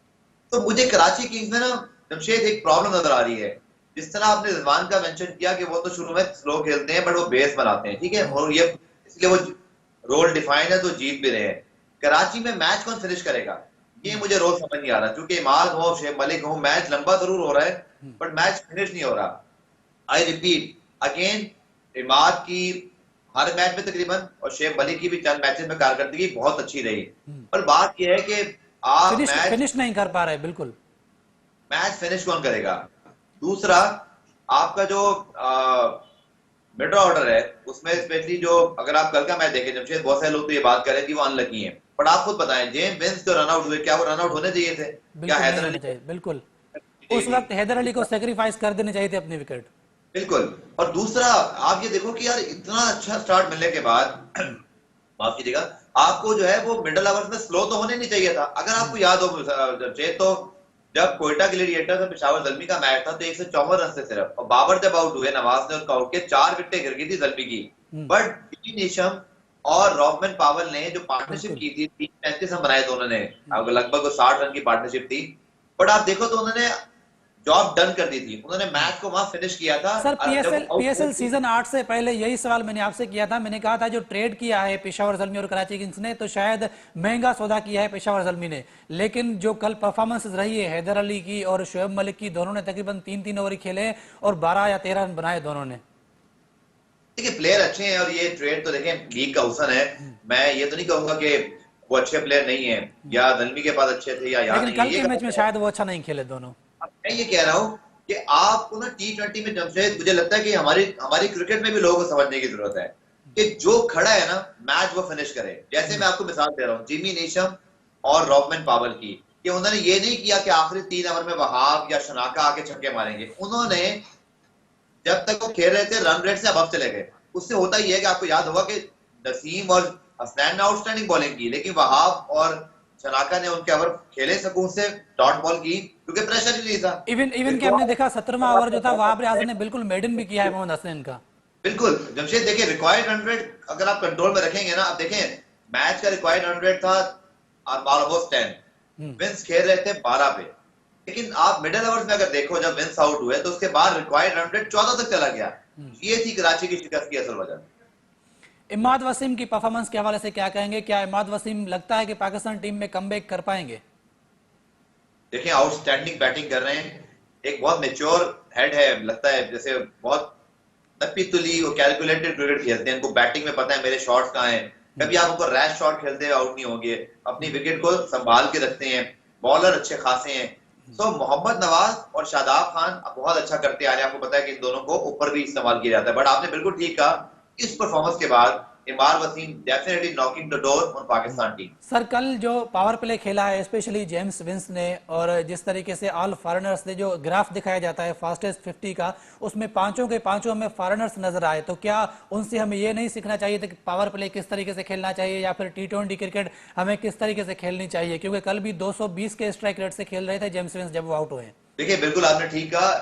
तो मुझे कराची किंग्स में ना जमशेद एक प्रॉब्लम नजर आ रही है। जिस तरह आपने रिजवान का मेंशन किया कि वो तो शुरू में स्लो खेलते हैं बट वो बेस बनाते हैं, ठीक है, और ये इसलिए वो रोल डिफाइन है तो जीत भी रहे हैं। कराची में मैच कौन फिनिश करेगा, ये मुझे रोल समझ नहीं आ रहा, क्योंकि इमाद हो, शेख मलिक हो, मैच लंबा जरूर हो रहा है बट मैच फिनिश नहीं हो रहा। आई रिपीट अगेन, इमाद की हर मैच में तकरीबन और शेख मलिक की भी चंद मैचेस में कारकर्दगी बहुत अच्छी रही, पर बात यह है कि आप फिनिश नहीं कर पा रहे। बिल्कुल मैच फिनिश कौन करेगा। दूसरा, आपका जो मिड ऑर्डर है उसमें स्पेशली जो, अगर आप कल का मैच देखें जमशेद, बहुत सारे लोग तो ये बात कर रहे हैं कि वो अनलकी हैं, बट आप खुद बताएं, जेम्स विंस जो रन आउट हुए, क्या वो रन आउट होने चाहिए थे? क्या बिल्कुल नहीं हैदर होना अली को चाहिए, बिल्कुल। चाहिए उस थी? वक्त हैदर अली को सेक्रीफाइस कर देने चाहिए थे अपनी विकेट। बिल्कुल। और दूसरा, आप ये देखो कि यार इतना अच्छा स्टार्ट मिलने के बाद माफ कीजिएगा, आपको जो है वो मिडल ओवर्स में स्लो तो होने नहीं चाहिए था। अगर आपको याद हो जमशेद, तो जब कोयटा ग्लेडिएटर्स और पेशावर जल्मी का मैच था तो 154 रन से सिर्फ, और बाबर जब आउट हुए, नवाज ने उसका आउट किया, 4 विकेटें गिर गई थी जल्मी की। हम्म, बट डी नेशम और रॉबमन पावल ने जो पार्टनरशिप बिल्कुल। की थी, 335 रन बनाए थे उन्होंने, लगभग 60 रन की पार्टनरशिप थी। बट आप देखो तो उन्होंने जॉब डन कर दी थी, उन्होंने मैच को वहां फिनिश किया था। सर, जब पीएसएल वो आउट हुए पीएसएल थे, सीजन 8 से पहले यही सवाल मैंने आपसे किया था। मैंने कहा था जो ट्रेड किया है पेशावर जल्मी और कराची किंग्स ने, तो शायद महंगा सौदा किया है पेशावर जल्मी ने। लेकिन जो कल परफॉर्मेंसेज रही है हैदर अली की और शोएब मलिक की, दोनों ने तकरीबन 3-3 ओवर ही खेले और 12 या 13 रन बनाए दोनों ने। देखिए प्लेयर अच्छे हैं, और ये ट्रेड तो देखें लीग का हुसन है। मैं ये तो नहीं कहूंगा कि वो अच्छे प्लेयर नहीं है, या दलमी के पास अच्छे थे या यहाँ लेकिन नहीं है, कल ये के मैच में गलत है। शायद वो अच्छा नहीं खेले दोनों। अब मैं ये कह रहा हूँ कि आपको ना T20 में, जमशेद, मुझे लगता है कि हमारी हमारी क्रिकेट में भी लोगों को समझने की जरूरत है कि जो खड़ा है ना मैच वो फिनिश करे। जैसे मैं आपको मिसाल दे रहा हूँ जिमी नेशम और रॉबमन पावल की, कि उन्होंने ये नहीं किया कि आखिरी 3 ओवर में वहाब या शनाका आके छक्के मारेंगे। उन्होंने जब तक वो खेल रहे थे रन रेट से अबव चले गए। उससे होता ही है कि आपको याद होगा कि नसीम और हसनैन ने आउटस्टैंडिंग बॉलिंग की, लेकिन वहाब और शनाका ने उनके ओवर खेले सुकून से, डॉट बॉल की, क्योंकि प्रेशर ही नहीं था। इवन इवन फिर के वो हमने देखा 17वां ओवर जो था वहाब रियाज ने बिल्कुल मेडन भी किया है मोहम्मद हसनैन का। बिल्कुल जमशेद, देखिए रिक्वायर्ड रन रेट अगर आप कंट्रोल में रखेंगे ना, आप देखें मैच का रिक्वायर्ड रन रेट था ऑलमोस्ट 10, हम्म, विंस खेल रहे थे 12 पे। लेकिन आप मिडिल ओवर्स में अगर देखो, जब विंस आउट हुए तो उसके बाद रिक्वायर्ड रन रेट 14 तक चला गया। ये थी कराची की शिकस्त की असल वजह। इमाद वसीम की परफॉर्मेंस के हवाले से क्या कहेंगे? क्या इमाद वसीम लगता है कि पाकिस्तान टीम में कमबैक कर पाएंगे? देखें आउटस्टैंडिंग बैटिंग कर रहे हैं, एक बहुत मेच्योर हेड है, लगता है जैसे बहुत तपी तुली वो कैलकुलेटेड क्रिकेट खेलते हैं। उनको बैटिंग में पता है मेरे शॉट्स कहाँ हैं, कभी आप उनको रैश शॉट खेलते हुए आउट नहीं होंगे, अपनी विकेट को संभाल के रखते हैं, बॉलर अच्छे खासे हैं। सो मोहम्मद नवाज और शादाब खान बहुत अच्छा करते आ रहे हैं। आपको पता है कि इन दोनों को ऊपर भी इस्तेमाल किया जाता है। बट आपने बिल्कुल ठीक कहा, इस परफॉर्मेंस के बाद Imad Wasim definitely knocking the door on Pakistan team. Sir, कल जो पावर प्ले खेला है स्पेशली जेम्स विंस ने, और जिस तरीके से ऑल फॉरेनर्स ने, जो ग्राफ दिखाया जाता है फास्टेस्ट 50 का, उसमें पांचों के पांचों में फॉरेनर्स नजर आए, तो क्या उनसे हमें ये नहीं सीखना चाहिए था कि पावर प्ले किस तरीके से खेलना चाहिए, या फिर T20 क्रिकेट हमें किस तरीके से खेलनी चाहिए? क्योंकि कल भी 220 के स्ट्राइक रेट से खेल रहे थे जेम्स विंस जब वो आउट हुए। देखिए बिल्कुल आपने ठीक कहा।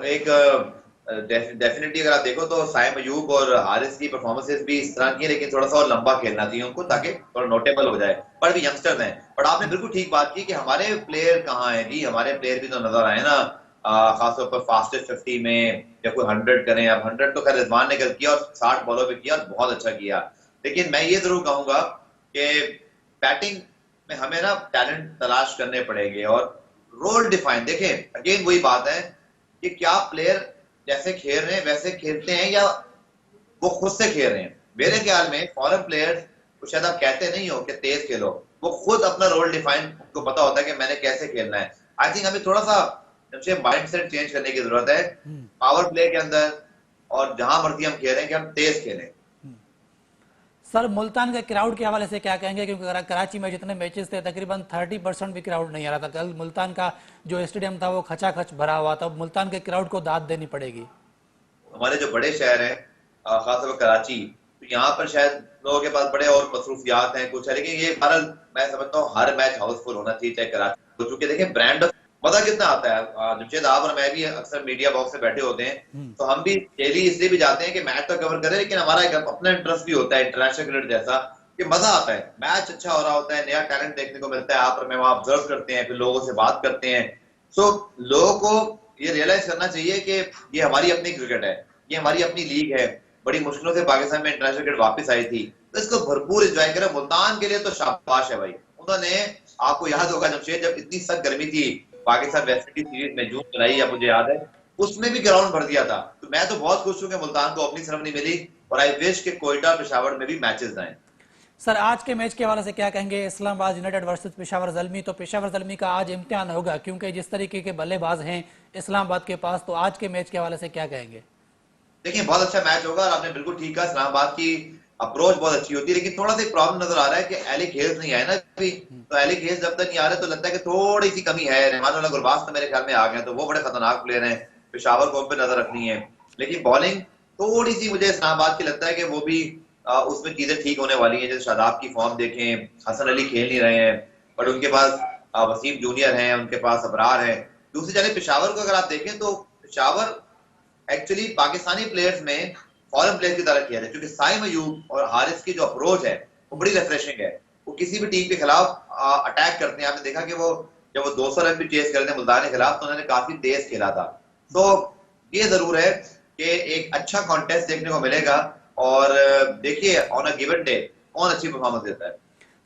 एक डेफिनेटली अगर आप देखो तो साइम अयूब और हारिस की परफॉर्मेंसेस भी इस तरह की है, लेकिन थोड़ा सा और लंबा खेलना चाहिए उनको ताकि थोड़ा नोटेबल हो जाए। पर भी यंगस्टर्स हैं। पर आपने बिल्कुल ठीक बात की कि हमारे प्लेयर कहाँ हैं जी, हमारे प्लेयर भी तो नजर आए ना, खासतौर पर फास्टेस्ट 50 में, या कोई 100 करें। अब 100 तो खैर रिजवान ने कर किया और 60 बॉलों पे किया और बहुत अच्छा किया। लेकिन मैं ये जरूर कहूंगा कि बैटिंग में हमें ना टैलेंट तलाश करने पड़ेंगे और रोल डिफाइन। देखें अगेन वही बात है कि क्या प्लेयर जैसे खेल रहे हैं वैसे खेलते हैं, या वो खुद से खेल रहे हैं। मेरे ख्याल में फॉरेन प्लेयर्स को शायद आप कहते नहीं हो कि तेज खेलो, वो खुद अपना रोल डिफाइन, उनको पता होता है कि मैंने कैसे खेलना है। आई थिंक हमें थोड़ा सा माइंडसेट चेंज करने की जरूरत है पावर प्ले के अंदर, और जहां मर्जी हम खेलें कि हम तेज खेलें। सर, मुल्तान के क्राउड के हवाले से क्या कहेंगे? क्योंकि कराची में जितने मैचेस थे तकरीबन 30% भी क्राउड नहीं आ रहा था। कल मुल्तान का जो स्टेडियम था वो खचाखच भरा हुआ था। मुल्तान के क्राउड को दाद देनी पड़ेगी। हमारे जो बड़े शहर हैं, खासतौर पर कराची, तो यहाँ पर शायद लोगों के पास बड़े और मसरूफियात हैं कुछ है, लेकिन ये बहरहाल मैं समझता हूँ हर मैच हाउसफुल होना चाहिए चाहे कराची हो। चूंकि देखें ब्रांड मजा कितना आता है। जमशेद, आप और मैं भी अक्सर मीडिया बॉक्स में बैठे होते हैं, तो हम भी डेली इसलिए भी जाते हैं कि मैच तो कवर करें, लेकिन हमारा एक अपना इंटरेस्ट भी होता है इंटरनेशनल क्रिकेट जैसा, कि मजा आता है, मैच अच्छा हो रहा होता है, नया टैलेंट देखने को मिलता है। आप और मैं वहां ऑब्जर्व करते हैं, फिर लोगों से बात करते हैं। सो लोगों को ये रियलाइज करना चाहिए कि ये हमारी अपनी क्रिकेट है, ये हमारी अपनी लीग है। बड़ी मुश्किलों से पाकिस्तान में इंटरनेशनल क्रिकेट वापस आई थी, तो इसको भरपूर एंजॉय करें। मुल्तान के लिए तो शाबाश है भाई, उन्होंने, आपको याद होगा जमशेद, जब इतनी सख्त गर्मी थी पाकिस्तान वेस्ट इंडीज सीरीज में, जून जुलाई, या मुझे याद है, उसमें भी ग्राउंड भर दिया था। तो मैं तो बहुत खुश हूं कि मुल्तान को ओपनिंग सेरेमनी मिली, और आई विश के कोयटा पेशावर में भी मैचेस आए। सर आज के मैच के हवाले से क्या कहेंगे, इस्लामाबाद यूनाइटेड वर्सेस पेशावर ज़ल्मी। तो पेशावर ज़ल्मी का आज इम्तिहान होगा क्योंकि जिस तरीके के बल्लेबाज हैं इस्लामाबाद के पास, तो आज के मैच के हवाले से क्या कहेंगे? देखिए बहुत अच्छा मैच होगा और आपने बिल्कुल ठीक कहा, इस्लामाबाद की अप्रोच बहुत अच्छी होती है, लेकिन थोड़ा सा एक प्रॉब्लम नजर आ रहा है कि एलिक हेल्स नहीं आए ना अभी। तो एलिक हेल्स जब तक नहीं आ रहे तो लगता है कि थोड़ी सी कमी है। रहमानुल्लाह गुरबाज तो मेरे ख्याल में आ गए, तो वो बड़े खतरनाक प्लेयर हैं, पेशावर को उन पर नजर रखनी है। लेकिन बॉलिंग थोड़ी सी मुझे इस्लामाबाद की लगता है कि वो भी उसमें चीजें ठीक होने वाली है। जैसे शादाब की फॉर्म देखें, हसन अली खेल नहीं रहे हैं, बट उनके पास वसीम जूनियर हैं, उनके पास अबरार हैं। दूसरी जगह पेशावर को अगर आप देखें तो पेशावर एक्चुअली पाकिस्तानी प्लेयर्स में फॉरेन प्लेयर की तरह किया है, क्योंकि साइम अयूब और हारिस की जो अप्रोच है वो बड़ी रिफ्रेशिंग है। वो किसी भी टीम के खिलाफ अटैक करते हैं। आपने देखा कि वो जब वो 200 रन भी चेस करते हैं मुल्तान के खिलाफ, तो उन्होंने काफी तेज खेला था। तो ये जरूर है कि एक अच्छा कॉन्टेस्ट देखने को मिलेगा और देखिए ऑन अ गिवन डे कौन अच्छी परफॉर्मेंस देता है।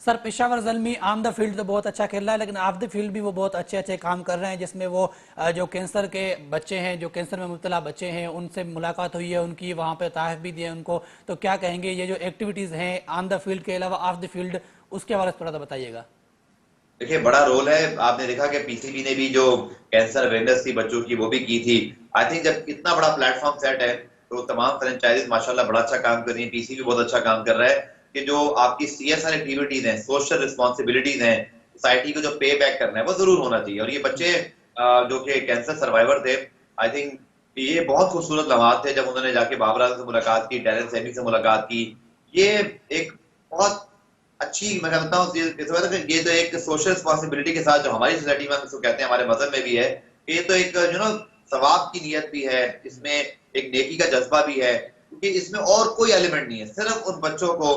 Sir Peshawar Zalmi on the field तो बहुत अच्छा खेल रहा है, लेकिन ऑफ द फील्ड भी वो बहुत अच्छे अच्छे काम कर रहे हैं, जिसमें वो जो कैंसर के बच्चे हैं, जो कैंसर में मुब्तला बच्चे हैं, उनसे मुलाकात हुई है उनकी, वहाँ पे तोहफ़े भी दिए उनको। तो क्या कहेंगे ये जो एक्टिविटीज़ हैं ऑन द फील्ड के अलावा ऑफ द फील्ड, उसके बारे में थोड़ा सा बताइएगा। देखिए बड़ा रोल है। आपने देखा कि पीसीबी ने भी जो कैंसर अवेयरनेस थी बच्चों की वो भी की थी। आई थिंक जब इतना बड़ा प्लेटफॉर्म सेट है तो तमाम फ्रेंचाइजीज माशाल्लाह बड़ा अच्छा काम कर रही है। पीसीबी बहुत अच्छा काम कर रहा है कि जो आपकी सीएसआर एक्टिविटीज हैं, सोशल रिस्पॉन्सिबिलिटीज हैं, सोसाइटी को जो पे बैक करना है वो जरूर होना चाहिए। और ये बच्चे जो कि कैंसर सर्वाइवर थे, आई थिंक ये बहुत खूबसूरत लम्हात थे जब उन्होंने जाके बाबर आजम से मुलाकात की, डैरेन सेमी से मुलाकात की। ये एक बहुत अच्छी, मैं कहता हूँ ये तो एक सोशल रिस्पॉन्सिबिलिटी के साथ जो हमारी सोसाइटी में हम इसको कहते हैं, हमारे मजहब में भी है, ये तो एक सवाब की नियत भी है, इसमें एक नेकी का जज्बा भी है, क्योंकि इसमें और कोई एलिमेंट नहीं है, सिर्फ उन बच्चों को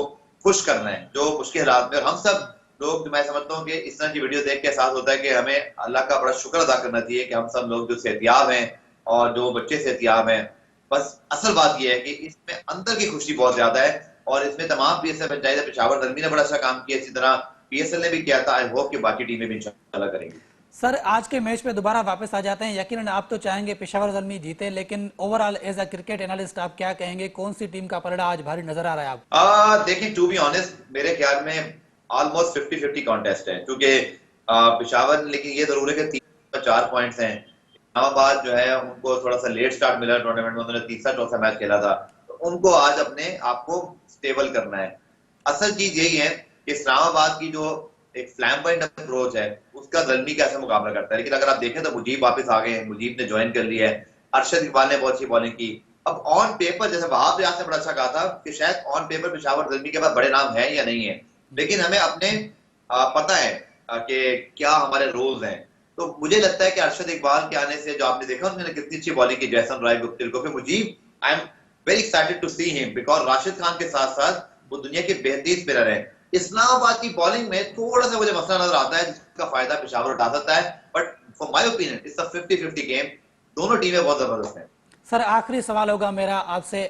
खुश करना है जो मुश्किल हालात में। और हम सब लोग, मैं समझता हूँ कि इस तरह की वीडियो देख के एहसास होता है कि हमें अल्लाह का बड़ा शुक्र अदा करना चाहिए कि हम सब लोग जो सेहतियाब हैं और जो बच्चे सेहतियाब हैं। बस असल बात यह है कि इसमें अंदर की खुशी बहुत ज्यादा है और इसमें तमाम पीएसएल पंचायत, पेशावर ज़ल्मी ने बड़ा अच्छा काम किया, इसी तरह पीएसएल ने भी किया था। आई होप कि बाकी टीमें भी इंशाल्लाह करेंगी। सर आज के मैच पे दोबारा वापस आ जाते हैं, यकीनन आप तो चाहेंगे पेशावर ज़ल्मी जीते, लेकिन overall as a cricket analyst आप क्या कहेंगे, कौन सी टीम का पलड़ा आज भारी नजर आ रहा है आपको? देखिए टू बी ऑनेस्ट मेरे ख्याल में ऑलमोस्ट 50-50 कॉन्टेस्ट है, क्योंकि पेशावर, लेकिन ये जरूर है कि 3-4 पॉइंट्स हैं। इस्लामाबाद जो है उनको थोड़ा सा लेट स्टार्ट मिला टूर्नामेंट में, उन्होंने तीसरा चौथा मैच खेला था, तो उनको आज अपने आप को स्टेबल करना है। असल चीज यही है कि इस्लामाबाद की जो एक फ्लैम्बाइंट अप्रोच है उसका ज़ल्मी कैसे मुकाबला करता है। लेकिन अगर आप देखें तो मुजीब वापस आ गए हैं, मुजीब ने ज्वाइन कर लिया है, अरशद इकबाल ने बहुत अच्छी बॉलिंग की। अब ऑन पेपर, जैसे वहाब रियाज ने बड़ा अच्छा कहा था कि शायद ऑन पेपर पेशावर ज़ल्मी के पास बड़े नाम है या नहीं है, लेकिन हमें अपने पता है कि क्या हमारे रोल्स हैं। तो मुझे लगता है कि अरशद इकबाल के आने से, जो आपने देखा उन्होंने कितनी अच्छी बॉलिंग की जैसन राय गुप्तिल को, फिर Mujeeb I am very excited to see him because Rashid Khan के साथ साथ वो दुनिया के बेहतरीन स्पिनर है। इस्लामाबाद की बॉलिंग में थोड़ा सा मुझे मसला नजर आता है जिसका फायदा पेशावर उठा सकता है, but for my opinion it's a 50-50 game. दोनों टीमें बहुत जबरदस्त हैं। सर आखिरी सवाल होगा मेरा आपसे,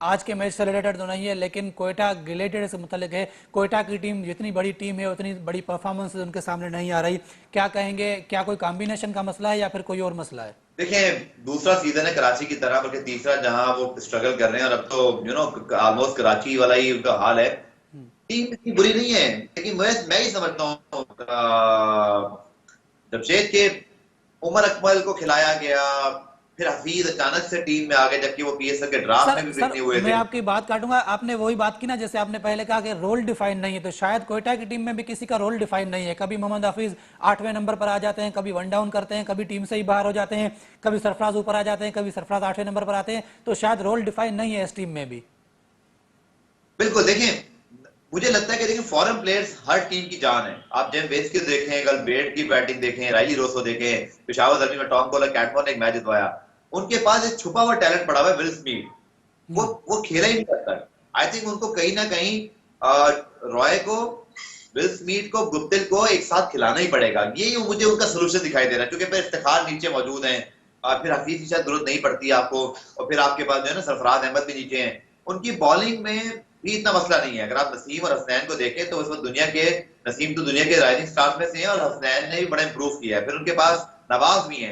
आज के मैच से रिलेटेड तो नहीं है लेकिन कोयटा रिलेटेड से मुतल्लिक है। कोयटा की टीम जितनी बड़ी टीम है उतनी बड़ी परफॉर्मेंस उनके सामने नहीं आ रही, क्या कहेंगे, क्या कोई कॉम्बिनेशन का मसला है या फिर कोई और मसला है? देखिए दूसरा सीजन है कराची की तरह, बल्कि तीसरा जहां वो स्ट्रगल कर रहे हैं, और अब तो ऑलमोस्ट कराची वाला ही उनका हाल है। टीम इतनी बुरी नहीं है, लेकिन मैं ही समझता हूँ जमशेद के उमर अकमल को खिलाया गया, फिर हफीज अचानक से टीम में आ गए, जबकि वो पीएसएल के ड्राफ्ट में भी पिक नहीं हुए मैं थे। आपकी बात काटूंगा, आपने वही बात की ना, जैसे आपने पहले कहा कि रोल डिफाइन नहीं है, तो शायद कोयटा की टीम में भी किसी का रोल डिफाइन नहीं है। कभी मोहम्मद हफीज 8वें नंबर पर आ जाते हैं, कभी वन डाउन करते हैं, कभी टीम से ही बाहर हो जाते हैं, कभी सरफराज ऊपर आ जाते हैं, कभी सरफराज 8वें नंबर पर आते हैं, तो शायद रोल डिफाइन नहीं है इस टीम में भी। बिल्कुल, देखिए मुझे लगता है कि देखिए फॉरेन प्लेयर्स हर टीम की जान है। आप जेम बेस की देखें, कल बेट की बैटिंग देखें, राइली रोसो देखें, पेशावर ज़ल्मी में टॉम कोलर कैटमोर ने एक मैच जितवाया। उनके पास एक छुपा हुआ टैलेंट पड़ा हुआ है, विल स्मिथ। वो खेला ही नहीं करता। आई थिंक उनको कहीं ना कहीं रॉय को, विल स्मिथ को, गुप्तिल को एक साथ खिलाना ही पड़ेगा। यही मुझे उनका सोल्यूशन दिखाई दे रहा है, क्योंकि फिर इफ्तिखार नीचे मौजूद हैं, फिर हफीज की शायद जरूरत नहीं पड़ती आपको, और फिर आपके पास जो है ना सरफराज अहमद भी नीचे हैं। उनकी बॉलिंग में भी इतना मसला नहीं है। अगर आप नसीम और हसनैन को देखें तो उसमें नसीम तो दुनिया के राइजिंग स्टार्स में से हैं और हसनैन ने भी बड़ा इंप्रूव किया है। फिर उनके पास नवाज भी है।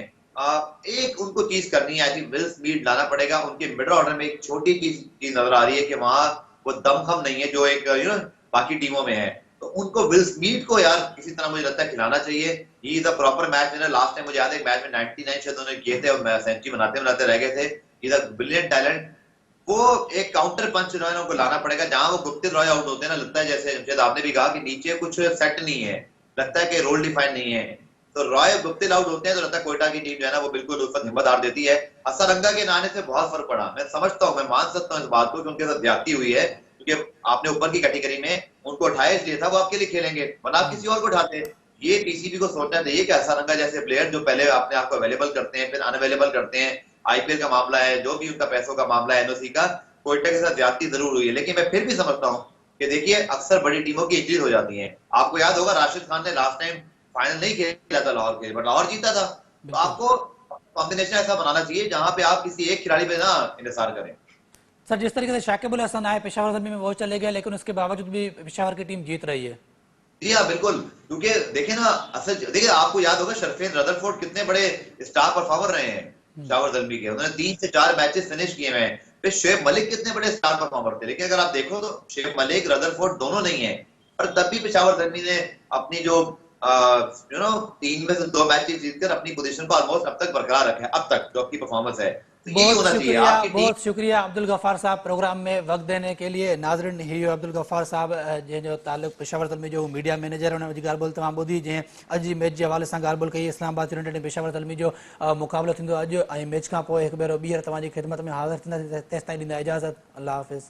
एक उनको चीज करनी है, आई थिंक विल स्मिथ लाना पड़ेगा। उनके मिडिल ऑर्डर में एक छोटी चीज नजर आ रही है कि वहां वो दमखम नहीं है जो एक बाकी टीमों में है। तो उनको विल स्मिथ को यार किसी तरह मुझे लगता है खिलाना चाहिए। He is a proper match winner. Last time मुझे याद है मैच में 99 शायद उन्होंने किए थे और सेंचुरी बनाते बनाते रह गए थे। He is a brilliant talent. वो एक काउंटर पंच रॉय को लाना पड़ेगा जहां वो गुप्ते रॉय आउट होते हैं ना, लगता है जैसे जमशेद आपने भी कहा कि नीचे कुछ सेट नहीं है, लगता है कि रोल डिफाइन नहीं है। तो रॉय गुप्ते आउट होते हैं तो लगता है कोयटा की टीम जो है ना वो बिल्कुल उस वक्त हिम्मत हार देती है। असरंगा के नाने से बहुत फर्क पड़ा, मैं समझता हूँ, मैं मान सकता हूँ इस बात को कि उनके साथ ज्यादती हुई है, क्योंकि आपने ऊपर की कैटेगरी में उनको उठाया इसलिए था वो आपके लिए खेलेंगे, वरना आप किसी और को उठाते। ये पीसीबी को सोचना चाहिए कि असरंगा जैसे प्लेयर जो पहले अपने आप को अवेलेबल करते हैं फिर अनअवेलेबल करते हैं, आईपीएल का मामला है, जो भी उनका पैसों का मामला है, एनओसी का, कोयटा के साथ ज्यादती जरूर हुई है। लेकिन मैं फिर भी समझता हूँ कि देखिए अक्सर बड़ी टीमों की इंजरीज हो जाती हैं। आपको याद होगा राशिद खान ने लास्ट टाइम फाइनल नहीं खेला था लाहौर के, बट लाहौर जीता था। तो आपको कॉम्बिनेशन ऐसा बनाना चाहिए जहां पे आप किसी एक खिलाड़ी पे ना इंतजार करें। सर जिस तरीके से शाकिब अल हसन आए पेशावर जमीन में वो चले गए, लेकिन उसके बावजूद भी पेशावर की टीम जीत रही है। जी हाँ बिल्कुल, क्योंकि देखिए ना असल देखिए आपको याद होगा शरफेन रदरफोर्ड कितने बड़े स्टार परफॉर्मर रहे हैं पेशावर जल्मी के, उन्होंने 3 से 4 मैचेस फिनिश किए हैं। फिर शुएब मलिक कितने बड़े स्टार परफॉर्मर थे, लेकिन अगर आप देखो तो शुएब मलिक रदरफोर्ड दोनों नहीं है, पर तब भी पेशावर जल्मी ने अपनी जो 3 में से 2 मैचेस जीतकर अपनी पोजीशन को ऑलमोस्ट अब तक बरकरार रखा है, अब तक जो आपकी परफॉर्मेंस है। तो यही होना चाहिए आपकी टीम। बहुत शुक्रिया अब्दुल गफ्फार साहब प्रोग्राम में वक्त देने के लिए। नाज़रीन हीरो अब्दुल गफ्फार साहब जो ताल्लुक पेशावर तलमी जो मीडिया मैनेजर उन्हें ॻाल्हि ॿोल तमामु ॿुधी, जंहिं अॼु जी मैच जे हवाले सां ॻाल्हि ॿोल कई। इस्लामाबाद यूनाइटेड ऐं पेशावर तलमी जो मुक़ाबिलो थींदो अॼु, ऐं मैच खां पोइ हिकु भेरो ॿीहर तव्हांजी ख़िदमत में हाज़िर थींदासीं। तेसिताईं ॾींदा इजाज़त, अल्लाह हाफ़िज़।